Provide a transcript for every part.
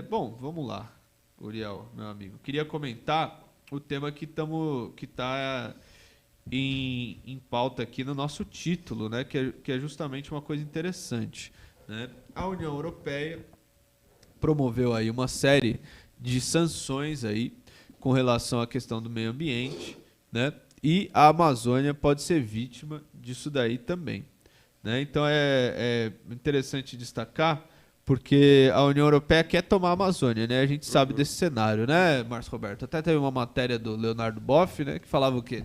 Bom, vamos lá, Uriel, meu amigo. Queria comentar o tema que está em pauta aqui no nosso título, né? Que é justamente uma coisa interessante, né? A União Europeia promoveu aí uma série de sanções aí com relação à questão do meio ambiente, né? E a Amazônia pode ser vítima disso daí também, né? Então é interessante destacar porque a União Europeia quer tomar a Amazônia, né? A gente sabe desse cenário, né, Márcio Roberto? Até teve uma matéria do Leonardo Boff, né, que falava o quê?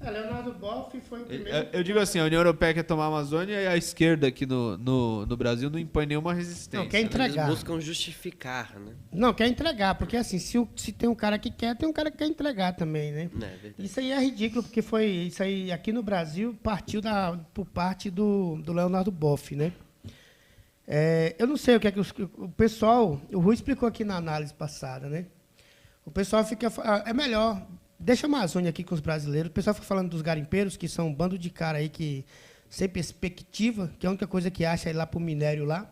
Leonardo Boff foi o primeiro. Eu digo assim, a União Europeia quer tomar a Amazônia e a esquerda aqui no Brasil não impõe nenhuma resistência. Não, quer entregar. Eles buscam justificar, né? Não, quer entregar, porque assim, se tem um cara que quer, tem um cara que quer entregar também, né? É verdade. Isso aí é ridículo, porque foi isso aí aqui no Brasil partiu por parte do Leonardo Boff, né? Eu não sei o que é que o pessoal, o Rui explicou aqui na análise passada, né? O pessoal fica, é melhor, deixa a Amazônia aqui com os brasileiros, o pessoal fica falando dos garimpeiros, que são um bando de cara aí que, sem perspectiva, que a única coisa que acha é ir lá para o minério lá,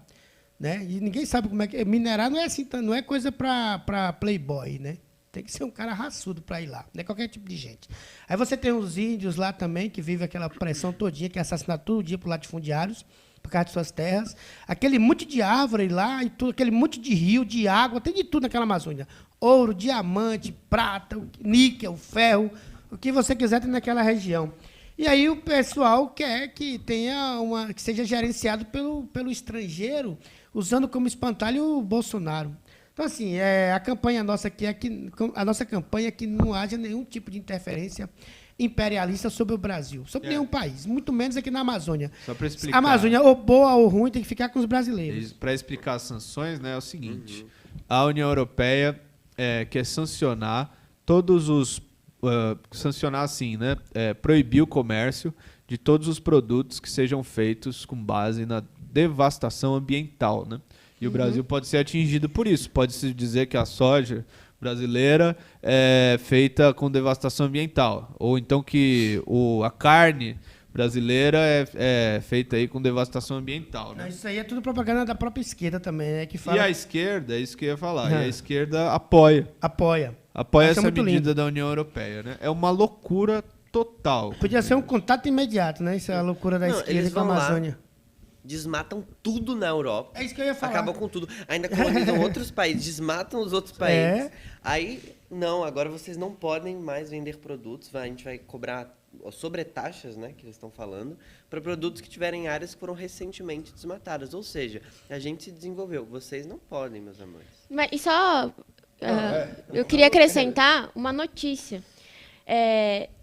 né? E ninguém sabe como é que... Minerar não é assim, não é coisa para playboy, né? Tem que ser um cara raçudo para ir lá, não é qualquer tipo de gente. Aí você tem os índios lá também, que vivem aquela pressão todinha, que é assassinar todo dia por latifundiários, por causa de suas terras. Aquele monte de árvore lá, e tudo, aquele monte de rio, de água, tem de tudo naquela Amazônia. Ouro, diamante, prata, níquel, ferro, o que você quiser tem naquela região. E aí o pessoal quer que que seja gerenciado pelo estrangeiro, usando como espantalho o Bolsonaro. Então, assim, a campanha nossa aqui a nossa campanha é que não haja nenhum tipo de interferência imperialista sobre o Brasil, sobre nenhum país, muito menos aqui na Amazônia. Só para explicar. A Amazônia, ou boa ou ruim, tem que ficar com os brasileiros. Para explicar as sanções, né, é o seguinte: a União Europeia quer sancionar todos os sancionar assim, né, proibir o comércio de todos os produtos que sejam feitos com base na devastação ambiental, né? E o Brasil pode ser atingido por isso. Pode-se dizer que a soja brasileira é feita com devastação ambiental. Ou então que a carne brasileira é feita aí com devastação ambiental, né? Isso aí é tudo propaganda da própria esquerda também, né? Que fala... E a esquerda, é isso que eu ia falar, e a esquerda apoia essa medida da União Europeia, né? É uma loucura total. Podia ser um contato imediato, né? Isso é a loucura da esquerda com a Amazônia. Desmatam tudo na Europa. É isso que eu ia falar. Acabam com tudo. Ainda colonizam outros países, desmatam os outros países. Aí, não, agora vocês não podem mais vender produtos. A gente vai cobrar sobretaxas, né, que eles estão falando, para produtos que tiverem áreas que foram recentemente desmatadas. Ou seja, a gente se desenvolveu. Vocês não podem, meus amores. Mas, e só... eu queria acrescentar uma notícia.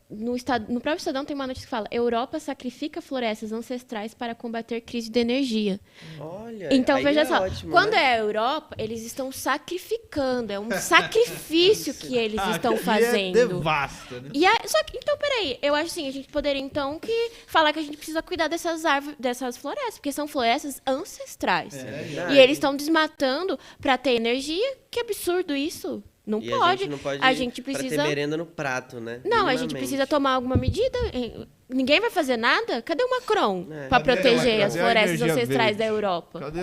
No próprio Estadão tem uma notícia que fala: Europa sacrifica florestas ancestrais para combater crise de energia. Olha, então, veja só, ótimo, quando né? é a Europa, eles estão sacrificando, é um sacrifício que eles estão fazendo. Devasta, né? Só que, então, peraí, eu acho assim, a gente poderia, então, falar que a gente precisa cuidar dessas árvores, dessas florestas, porque são florestas ancestrais. E eles estão desmatando para ter energia. Que absurdo isso! Não E pode. A gente precisa pra ter merenda no prato, né? Não, a gente precisa tomar alguma medida. Ninguém vai fazer nada? Cadê o Macron para proteger as florestas ancestrais da Europa? Cadê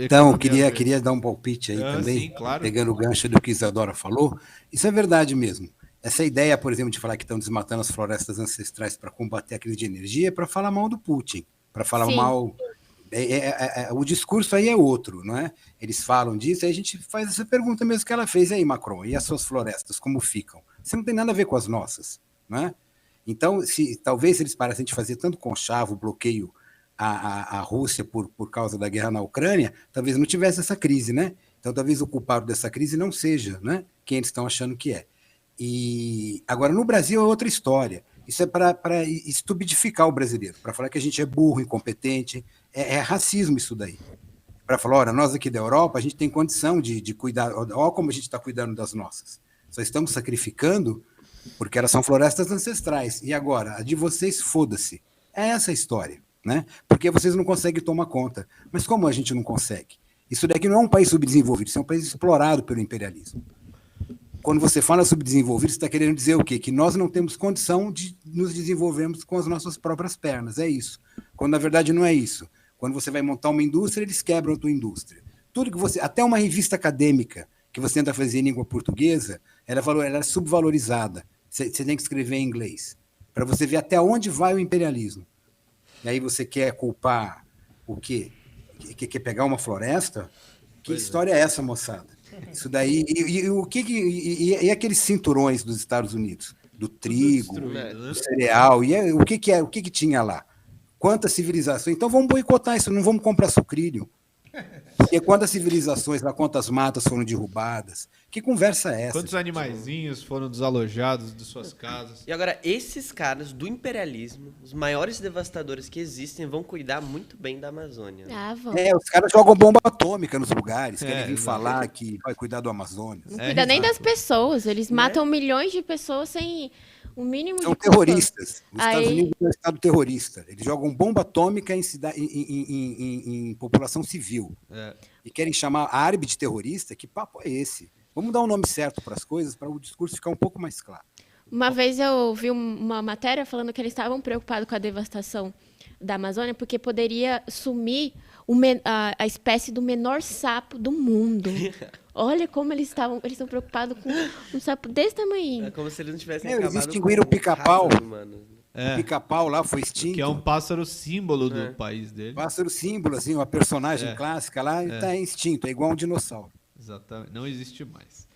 Então, queria dar um palpite aí também, sim, claro. pegando o gancho do que Isadora falou. Isso é verdade mesmo. Essa ideia, por exemplo, de falar que estão desmatando as florestas ancestrais para combater a crise de energia é para falar mal do Putin, para falar mal... o discurso aí é outro, não é? Eles falam disso, aí a gente faz essa pergunta mesmo que ela fez aí, Macron, e as suas florestas, como ficam? Isso não tem nada a ver com as nossas, não é? Então, talvez eles parassem de fazer tanto conchavo, bloqueio à Rússia por causa da guerra na Ucrânia, talvez não tivesse essa crise, né? Então, talvez o culpado dessa crise não seja, né, quem eles estão achando que é. E agora, no Brasil é outra história. Isso é para estupidificar o brasileiro, para falar que a gente é burro, incompetente. É racismo isso daí. Para falar, olha, nós aqui da Europa, a gente tem condição de cuidar, olha como a gente está cuidando das nossas. Só estamos sacrificando porque elas são florestas ancestrais. E agora, a de vocês, foda-se. É essa a história, né? Porque vocês não conseguem tomar conta. Mas como a gente não consegue? Isso daqui não é um país subdesenvolvido, isso é um país explorado pelo imperialismo. Quando você fala subdesenvolvido, você está querendo dizer o quê? Que nós não temos condição de nos desenvolvermos com as nossas próprias pernas, é isso. Quando, na verdade, não é isso. Quando você vai montar uma indústria, eles quebram a tua indústria. tudo que você... Até uma revista acadêmica que você tenta fazer em língua portuguesa, ela é subvalorizada. Você tem que escrever em inglês, para você ver até onde vai o imperialismo. E aí você quer culpar o quê? Quer pegar uma floresta? Que história é essa, moçada? Isso daí... E aqueles cinturões dos Estados Unidos? Do trigo, do cereal. O que tinha lá? Quantas civilizações? Então vamos boicotar isso, não vamos comprar sucrilho. Porque quantas civilizações, lá, quantas matas foram derrubadas? Que conversa é essa? Quantos animaizinhos foram desalojados de suas casas? E agora, esses caras do imperialismo, os maiores devastadores que existem, vão cuidar muito bem da Amazônia. Ah, vão. Os caras jogam bomba atômica nos lugares, querem vir falar que vai cuidar do Amazonas. Não cuida nem das pessoas. Eles matam milhões de pessoas sem o mínimo de São culpa. terroristas. Os Estados Unidos é um estado terrorista. Eles jogam bomba atômica em população civil. E querem chamar a árabe de terrorista? Que papo é esse? Vamos dar um nome certo para as coisas, para o discurso ficar um pouco mais claro. Uma vez eu vi uma matéria falando que eles estavam preocupados com a devastação da Amazônia porque poderia sumir a espécie do menor sapo do mundo. Olha como eles estão preocupados com um sapo desse tamanho. É como se eles não tivessem Eles acabado extinguiram o pica-pau. É. O pica-pau lá foi extinto. Que é um pássaro símbolo do país dele. Pássaro símbolo, assim, uma personagem clássica lá, está extinto, é igual um dinossauro. Exatamente. Não existe mais.